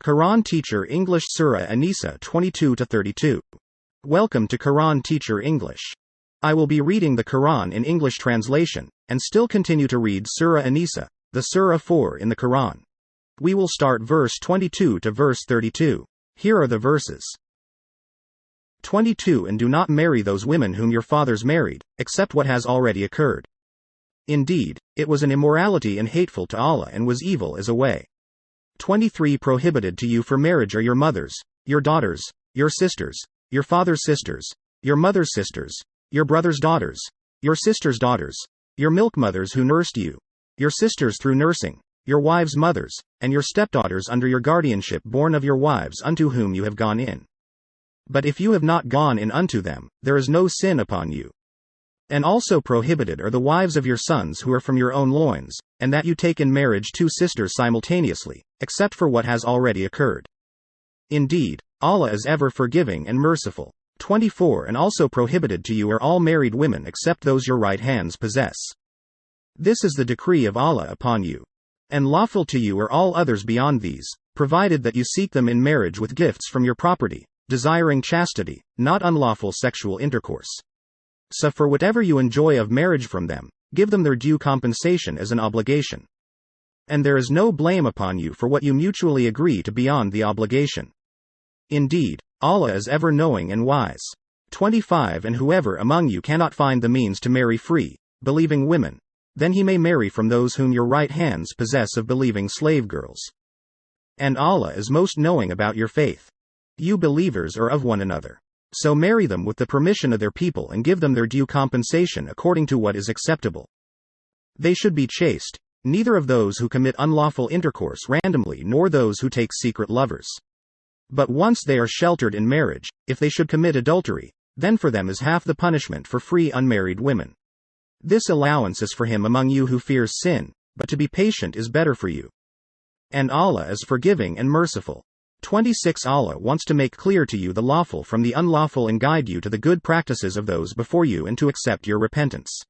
Quran Teacher English Surah An-Nisa 22-32. Welcome to Quran Teacher English. I will be reading the Quran in English translation, and still continue to read Surah An-Nisa, the Surah 4 in the Quran. We will start verse 22 to verse 32. Here are the verses. 22 And do not marry those women whom your fathers married, except what has already occurred. Indeed, it was an immorality and hateful to Allah and was evil as a way. 23 Prohibited to you for marriage are your mothers, your daughters, your sisters, your father's sisters, your mother's sisters, your brother's daughters, your sister's daughters, your milk-mothers who nursed you, your sisters through nursing, your wives' mothers, and your stepdaughters under your guardianship born of your wives unto whom you have gone in. But if you have not gone in unto them, there is no sin upon you. And also prohibited are the wives of your sons who are from your own loins, and that you take in marriage two sisters simultaneously, except for what has already occurred. Indeed, Allah is ever forgiving and merciful. 24 And also prohibited to you are all married women except those your right hands possess. This is the decree of Allah upon you. And lawful to you are all others beyond these, provided that you seek them in marriage with gifts from your property, desiring chastity, not unlawful sexual intercourse. So for whatever you enjoy of marriage from them, give them their due compensation as an obligation. And there is no blame upon you for what you mutually agree to beyond the obligation. Indeed, Allah is ever knowing and wise. 25 And whoever among you cannot find the means to marry free, believing women, then he may marry from those whom your right hands possess of believing slave girls. And Allah is most knowing about your faith. You believers are of one another. So marry them with the permission of their people and give them their due compensation according to what is acceptable. They should be chaste, neither of those who commit unlawful intercourse randomly nor those who take secret lovers. But once they are sheltered in marriage, if they should commit adultery, then for them is half the punishment for free unmarried women. This allowance is for him among you who fears sin, but to be patient is better for you. And Allah is forgiving and merciful. 26 Allah wants to make clear to you the lawful from the unlawful and guide you to the good practices of those before you and to accept your repentance.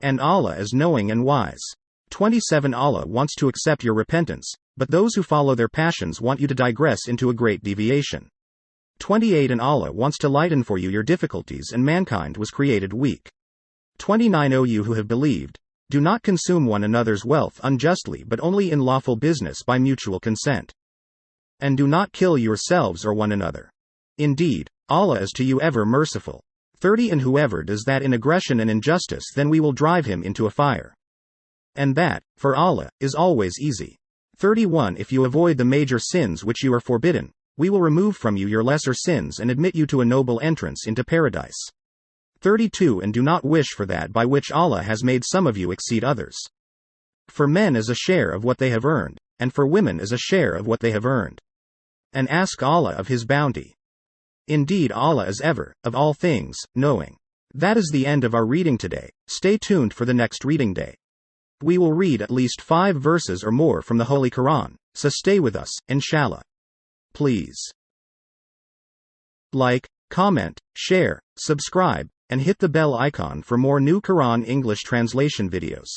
And Allah is knowing and wise. 27 Allah wants to accept your repentance, but those who follow their passions want you to digress into a great deviation. 28 And Allah wants to lighten for you your difficulties and mankind was created weak. 29 O you who have believed, do not consume one another's wealth unjustly but only in lawful business by mutual consent. And do not kill yourselves or one another. Indeed, Allah is to you ever merciful. 30 And whoever does that in aggression and injustice then we will drive him into a fire. And that, for Allah, is always easy. 31 If you avoid the major sins which you are forbidden, we will remove from you your lesser sins and admit you to a noble entrance into paradise. 32 And do not wish for that by which Allah has made some of you exceed others. For men is a share of what they have earned, and for women is a share of what they have earned. And ask Allah of His bounty. Indeed Allah is ever, of all things, knowing. That is the end of our reading today. Stay tuned for the next reading day. We will read at least 5 verses or more from the Holy Quran, so stay with us, inshallah. Please like, comment, share, subscribe, and hit the bell icon for more new Quran English translation videos.